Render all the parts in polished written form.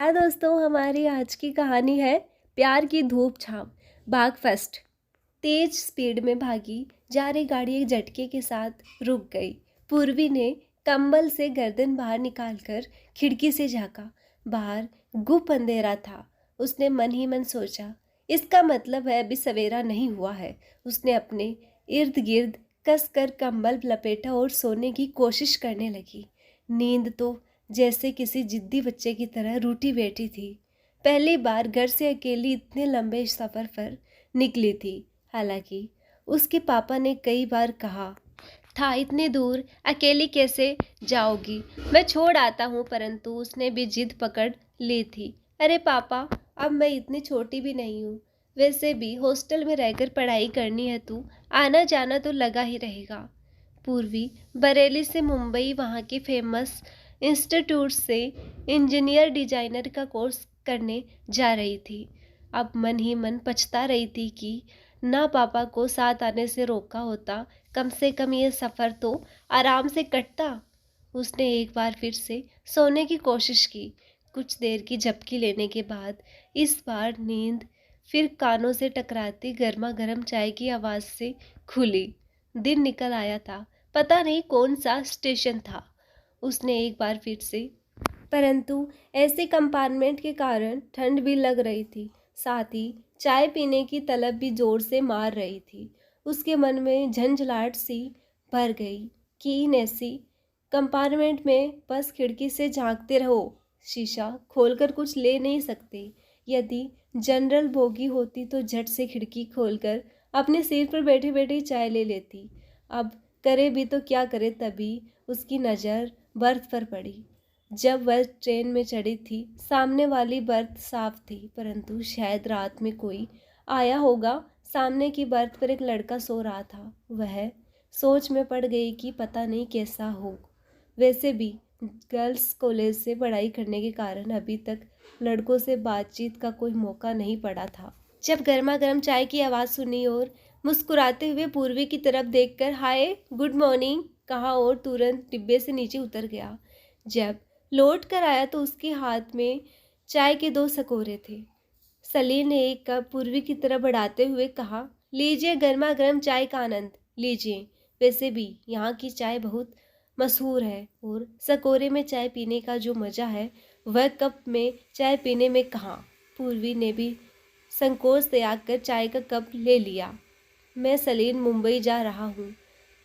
हाँ दोस्तों, हमारी आज की कहानी है प्यार की धूप छाँव। भाग फर्स्ट। तेज स्पीड में भागी जा रही गाड़ी एक झटके के साथ रुक गई। पूर्वी ने कंबल से गर्दन बाहर निकालकर खिड़की से झांका। बाहर गुप अंधेरा था। उसने मन ही मन सोचा, इसका मतलब है अभी सवेरा नहीं हुआ है। उसने अपने इर्द गिर्द कसकर कंबल लपेटा और सोने की कोशिश करने लगी। नींद तो जैसे किसी जिद्दी बच्चे की तरह रूठी बैठी थी। पहली बार घर से अकेली इतने लंबे सफ़र पर निकली थी। हालांकि उसके पापा ने कई बार कहा था, इतनी दूर अकेली कैसे जाओगी, मैं छोड़ आता हूँ, परंतु उसने भी जिद पकड़ ली थी। अरे पापा, अब मैं इतनी छोटी भी नहीं हूँ। वैसे भी हॉस्टल में रहकर पढ़ाई करनी है तो आना जाना तो लगा ही रहेगा। पूर्वी बरेली से मुंबई वहाँ के फेमस इंस्टीट्यूट से इंजीनियर डिजाइनर का कोर्स करने जा रही थी। अब मन ही मन पछता रही थी कि ना पापा को साथ आने से रोका होता, कम से कम ये सफ़र तो आराम से कटता। उसने एक बार फिर से सोने की कोशिश की। कुछ देर की झपकी लेने के बाद इस बार नींद फिर कानों से टकराती गर्मा गर्म चाय की आवाज़ से खुली। दिन निकल आया था। पता नहीं कौन सा स्टेशन था। उसने एक बार फिर से, परंतु ऐसे कंपार्टमेंट के कारण ठंड भी लग रही थी, साथ ही चाय पीने की तलब भी जोर से मार रही थी। उसके मन में झंझलाहट सी भर गई कि इन ऐसी कंपार्टमेंट में बस खिड़की से झांकते रहो, शीशा खोलकर कुछ ले नहीं सकते। यदि जनरल बोगी होती तो झट से खिड़की खोलकर अपने सीट पर बैठे बैठे चाय ले लेती। अब करे भी तो क्या करे, तभी उसकी नज़र बर्थ पर पड़ी। जब वह ट्रेन में चढ़ी थी, सामने वाली बर्थ साफ थी, परंतु शायद रात में कोई आया होगा। सामने की बर्थ पर एक लड़का सो रहा था। वह सोच में पड़ गई कि पता नहीं कैसा हो। वैसे भी गर्ल्स कॉलेज से पढ़ाई करने के कारण अभी तक लड़कों से बातचीत का कोई मौका नहीं पड़ा था। जब गर्मा गर्म चाय की आवाज़ सुनी और मुस्कुराते हुए पूर्वी की तरफ देखकर हाय गुड मॉर्निंग कहा और तुरंत डिब्बे से नीचे उतर गया। जब लौट कर आया तो उसके हाथ में चाय के 2 सकोरे थे। सलील ने एक कप पूर्वी की तरफ बढ़ाते हुए कहा, लीजिए गर्मा गर्म चाय का आनंद लीजिए। वैसे भी यहाँ की चाय बहुत मशहूर है और सकोरे में चाय पीने का जो मज़ा है वह कप में चाय पीने में कहाँ। पूर्वी ने भी संकोच त्याग कर चाय का कप ले लिया। मैं सलील मुंबई जा रहा हूँ,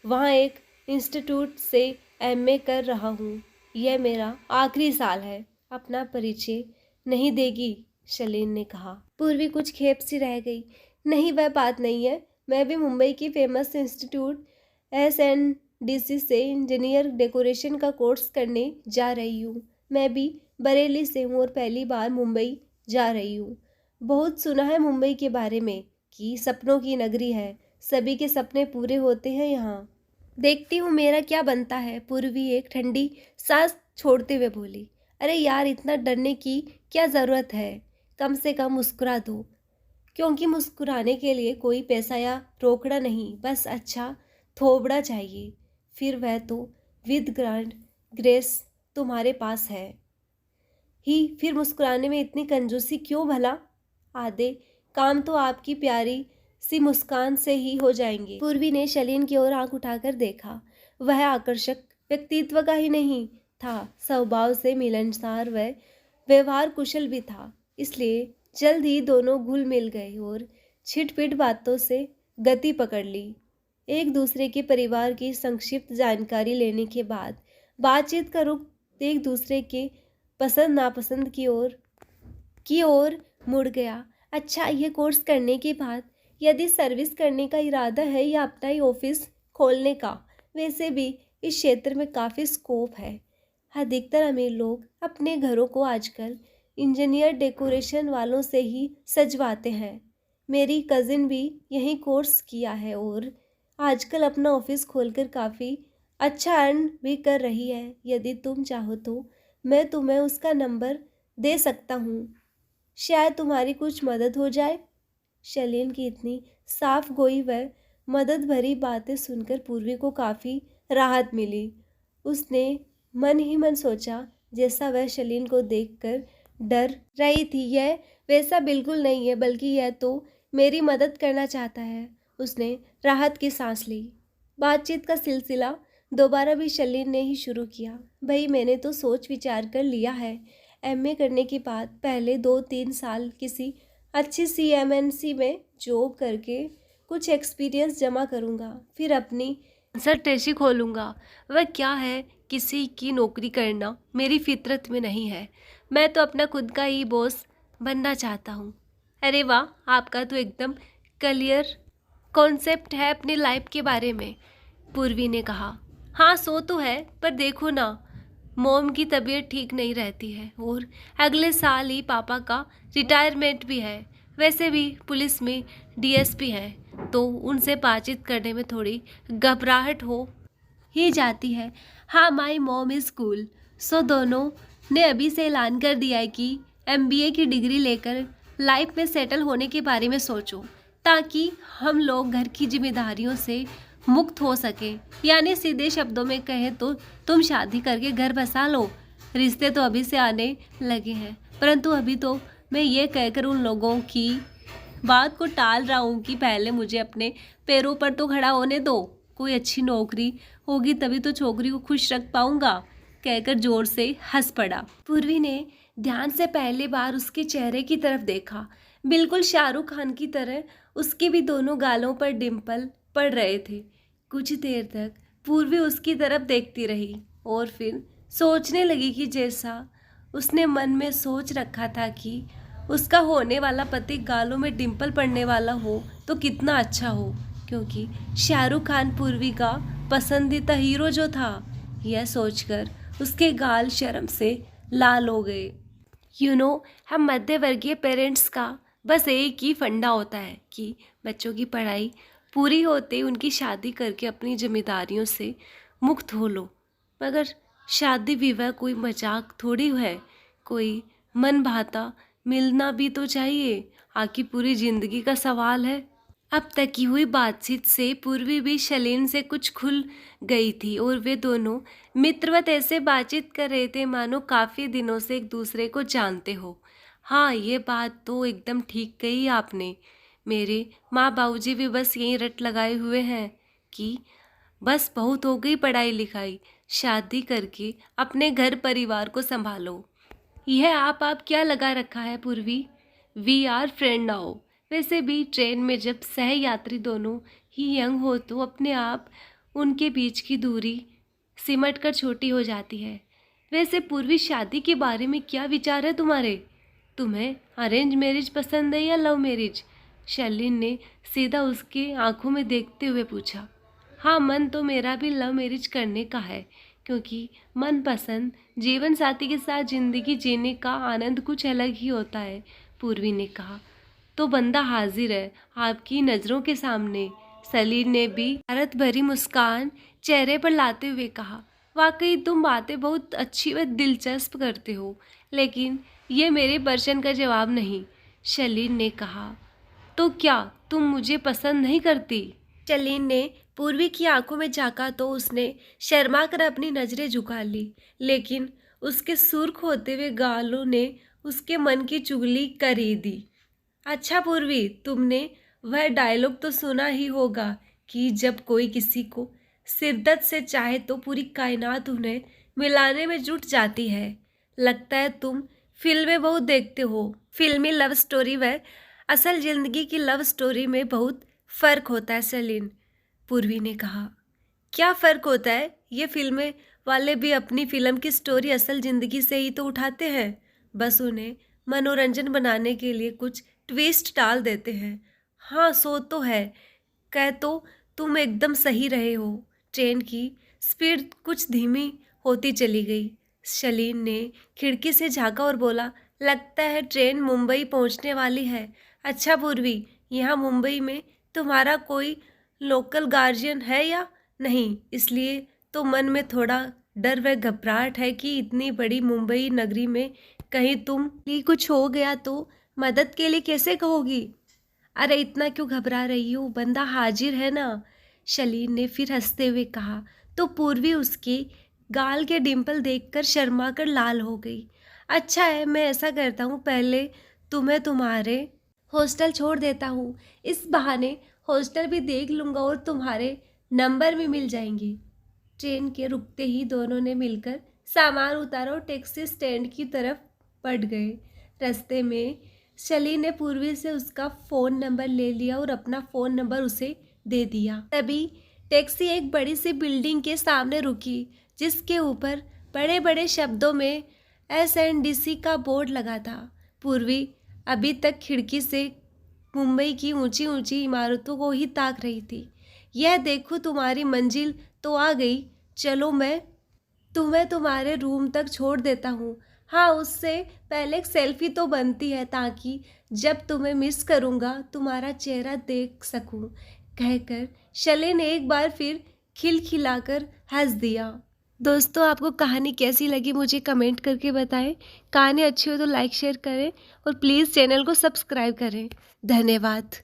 वहाँ एक इंस्टीट्यूट से एमए कर रहा हूँ। यह मेरा आखिरी साल है। अपना परिचय नहीं देगी? शलीन ने कहा। पूर्वी कुछ खेप सी रह गई। नहीं, वह बात नहीं है। मैं भी मुंबई की फेमस इंस्टीट्यूट SNDC से इंजीनियर डेकोरेशन का कोर्स करने जा रही हूँ। मैं भी बरेली से हूँ और पहली बार मुंबई जा रही हूँ। बहुत सुना है मुंबई के बारे में कि सपनों की नगरी है, सभी के सपने पूरे होते हैं यहाँ। देखती हूँ मेरा क्या बनता है। पूर्वी एक ठंडी सांस छोड़ते हुए बोली। अरे यार, इतना डरने की क्या ज़रूरत है, कम से कम मुस्कुरा दो। क्योंकि मुस्कुराने के लिए कोई पैसा या रोकड़ा नहीं, बस अच्छा थोबड़ा चाहिए। फिर वह तो विद ग्रांड ग्रेस तुम्हारे पास है ही, फिर मुस्कुराने में इतनी कंजूसी क्यों भला? आधे काम तो आपकी प्यारी सी मुस्कान से ही हो जाएंगे। पूर्वी ने शलीन की ओर आंख उठाकर देखा। वह आकर्षक व्यक्तित्व का ही नहीं था, स्वभाव से मिलनसार व व्यवहार कुशल भी था। इसलिए जल्द ही दोनों घुल मिल गए और छिटपिट बातों से गति पकड़ ली। एक दूसरे के परिवार की संक्षिप्त जानकारी लेने के बाद बातचीत का रुख एक दूसरे के पसंद नापसंद की ओर मुड़ गया। अच्छा, ये कोर्स करने के बाद यदि सर्विस करने का इरादा है या अपना ही ऑफिस खोलने का? वैसे भी इस क्षेत्र में काफ़ी स्कोप है। अधिकतर अमीर लोग अपने घरों को आजकल इंजीनियर डेकोरेशन वालों से ही सजवाते हैं। मेरी कज़िन भी यही कोर्स किया है और आजकल अपना ऑफिस खोलकर काफ़ी अच्छा अर्न भी कर रही है। यदि तुम चाहो तो मैं तुम्हें उसका नंबर दे सकता हूँ, शायद तुम्हारी कुछ मदद हो जाए। शलीन की इतनी साफ गोई व मदद भरी बातें सुनकर पूर्वी को काफ़ी राहत मिली। उसने मन ही मन सोचा, जैसा वह शलीन को देखकर डर रही थी, यह वैसा बिल्कुल नहीं है, बल्कि यह तो मेरी मदद करना चाहता है। उसने राहत की सांस ली। बातचीत का सिलसिला दोबारा भी शलीन ने ही शुरू किया। भाई, मैंने तो सोच विचार कर लिया है, एमए करने के बाद पहले 2-3 साल किसी अच्छी सीएमएनसी में जॉब करके कुछ एक्सपीरियंस जमा करूँगा, फिर अपनी कंसल्टेंसी खोलूँगा। वह क्या है, किसी की नौकरी करना मेरी फितरत में नहीं है। मैं तो अपना खुद का ही बॉस बनना चाहता हूँ। अरे वाह, आपका तो एकदम क्लियर कॉन्सेप्ट है अपनी लाइफ के बारे में, पूर्वी ने कहा। हाँ, सो तो है, पर देखो ना, मोम की तबीयत ठीक नहीं रहती है और अगले साल ही पापा का रिटायरमेंट भी है। वैसे भी पुलिस में डीएसपी है, तो उनसे बातचीत करने में थोड़ी घबराहट हो ही जाती है। हाँ, माई मॉम इज़ कूल। सो दोनों ने अभी से ऐलान कर दिया है कि एमबीए की डिग्री लेकर लाइफ में सेटल होने के बारे में सोचो, ताकि हम लोग घर की जिम्मेदारियों से मुक्त हो सके। यानी सीधे शब्दों में कहें तो तुम शादी करके घर बसा लो। रिश्ते तो अभी से आने लगे हैं, परंतु अभी तो मैं ये कहकर उन लोगों की बात को टाल रहा हूँ कि पहले मुझे अपने पैरों पर तो खड़ा होने दो। कोई अच्छी नौकरी होगी तभी तो छोकरी को खुश रख पाऊंगा, कहकर जोर से हंस पड़ा। पूर्वी ने ध्यान से पहली बार उसके चेहरे की तरफ देखा। बिल्कुल शाहरुख खान की तरह उसके भी दोनों गालों पर डिम्पल पड़ रहे थे। कुछ देर तक पूर्वी उसकी तरफ देखती रही और फिर सोचने लगी कि जैसा उसने मन में सोच रखा था कि उसका होने वाला पति गालों में डिम्पल पड़ने वाला हो तो कितना अच्छा हो, क्योंकि शाहरुख खान पूर्वी का पसंदीदा हीरो जो था। यह सोचकर उसके गाल शर्म से लाल हो गए। हम मध्य वर्गीय पेरेंट्स का बस एक ही फंडा होता है कि बच्चों की पढ़ाई पूरी होते ही उनकी शादी करके अपनी जिम्मेदारियों से मुक्त हो लो। मगर शादी विवाह कोई मजाक थोड़ी है, कोई मन भाता मिलना भी तो चाहिए, आखिर पूरी जिंदगी का सवाल है। अब तक की हुई बातचीत से पूर्वी भी शलीन से कुछ खुल गई थी और वे दोनों मित्रवत ऐसे बातचीत कर रहे थे मानो काफ़ी दिनों से एक दूसरे को जानते हो। हाँ, ये बात तो एकदम ठीक कही आपने। मेरे माँ बाबूजी भी बस यहीं रट लगाए हुए हैं कि बस बहुत हो गई पढ़ाई लिखाई, शादी करके अपने घर परिवार को संभालो। यह आप क्या लगा रखा है Purvi? We are friend now. वैसे भी ट्रेन में जब सह यात्री दोनों ही यंग हो तो अपने आप उनके बीच की दूरी सिमट कर छोटी हो जाती है। वैसे पूर्वी, शादी के बारे में क्या विचार है तुम्हारे? तुम्हें अरेंज मैरिज पसंद है या लव मैरिज? शर्लिन ने सीधा उसके आंखों में देखते हुए पूछा। हाँ, मन तो मेरा भी लव मैरिज करने का है, क्योंकि मनपसंद जीवन साथी के साथ जिंदगी जीने का आनंद कुछ अलग ही होता है, पूर्वी ने कहा। तो बंदा हाजिर है आपकी नज़रों के सामने, सलील ने भी भारत भरी मुस्कान चेहरे पर लाते हुए कहा। वाकई तुम बातें बहुत अच्छी व दिलचस्प करते हो, लेकिन ये मेरे प्रश्न का जवाब नहीं, शलील ने कहा। तो क्या तुम मुझे पसंद नहीं करती? शलील ने पूर्वी की आंखों में झांका तो उसने शर्मा कर अपनी नजरें झुका ली, लेकिन उसके सुर्ख होते हुए गालों ने उसके मन की चुगली कर ही दी। अच्छा पूर्वी, तुमने वह डायलॉग तो सुना ही होगा कि जब कोई किसी को शिद्दत से चाहे तो पूरी कायनात उन्हें मिलाने में जुट जाती है। लगता है तुम फिल्में बहुत देखते हो। फिल्मी लव स्टोरी व असल जिंदगी की लव स्टोरी में बहुत फ़र्क होता है सलीन, पूर्वी ने कहा। क्या फ़र्क होता है? ये फिल्में वाले भी अपनी फिल्म की स्टोरी असल ज़िंदगी से ही तो उठाते हैं, बस उन्हें मनोरंजन बनाने के लिए कुछ ट्विस्ट डाल देते हैं। हाँ, सो तो है, कह तो तुम एकदम सही रहे हो। ट्रेन की स्पीड कुछ धीमी होती चली गई। शलीन ने खिड़की से झाँका और बोला, लगता है ट्रेन मुंबई पहुंचने वाली है। अच्छा पूर्वी, यहाँ मुंबई में तुम्हारा कोई लोकल गार्जियन है या नहीं? इसलिए तो मन में थोड़ा डर व घबराहट है कि इतनी बड़ी मुंबई नगरी में कहीं तुम भी कुछ हो गया तो मदद के लिए कैसे कहोगी? अरे इतना क्यों घबरा रही हो, बंदा हाजिर है ना, शलीन ने फिर हंसते हुए कहा। तो पूर्वी उसके गाल के डिंपल देखकर शर्मा कर लाल हो गई। अच्छा है, मैं ऐसा करता हूँ, पहले तुम्हें तुम्हारे हॉस्टल छोड़ देता हूँ। इस बहाने हॉस्टल भी देख लूँगा और तुम्हारे नंबर भी मिल जाएंगे। ट्रेन के रुकते ही दोनों ने मिलकर सामान उतारा और टैक्सी स्टैंड की तरफ बढ़ गए। रास्ते में शली ने पूर्वी से उसका फ़ोन नंबर ले लिया और अपना फ़ोन नंबर उसे दे दिया। तभी टैक्सी एक बड़ी सी बिल्डिंग के सामने रुकी, जिसके ऊपर बड़े बड़े शब्दों में SNDC का बोर्ड लगा था। पूर्वी अभी तक खिड़की से मुंबई की ऊंची ऊंची इमारतों को ही ताक रही थी। यह देखो, तुम्हारी मंजिल तो आ गई। चलो, मैं तुम्हें तुम्हारे रूम तक छोड़ देता हूँ। हाँ, उससे पहले एक सेल्फी तो बनती है, ताकि जब तुम्हें मिस करूँगा तुम्हारा चेहरा देख सकूँ, कहकर शले ने एक बार फिर खिलखिलाकर हंस दिया। दोस्तों, आपको कहानी कैसी लगी मुझे कमेंट करके बताएं। कहानी अच्छी हो तो लाइक शेयर करें और प्लीज़ चैनल को सब्सक्राइब करें। धन्यवाद।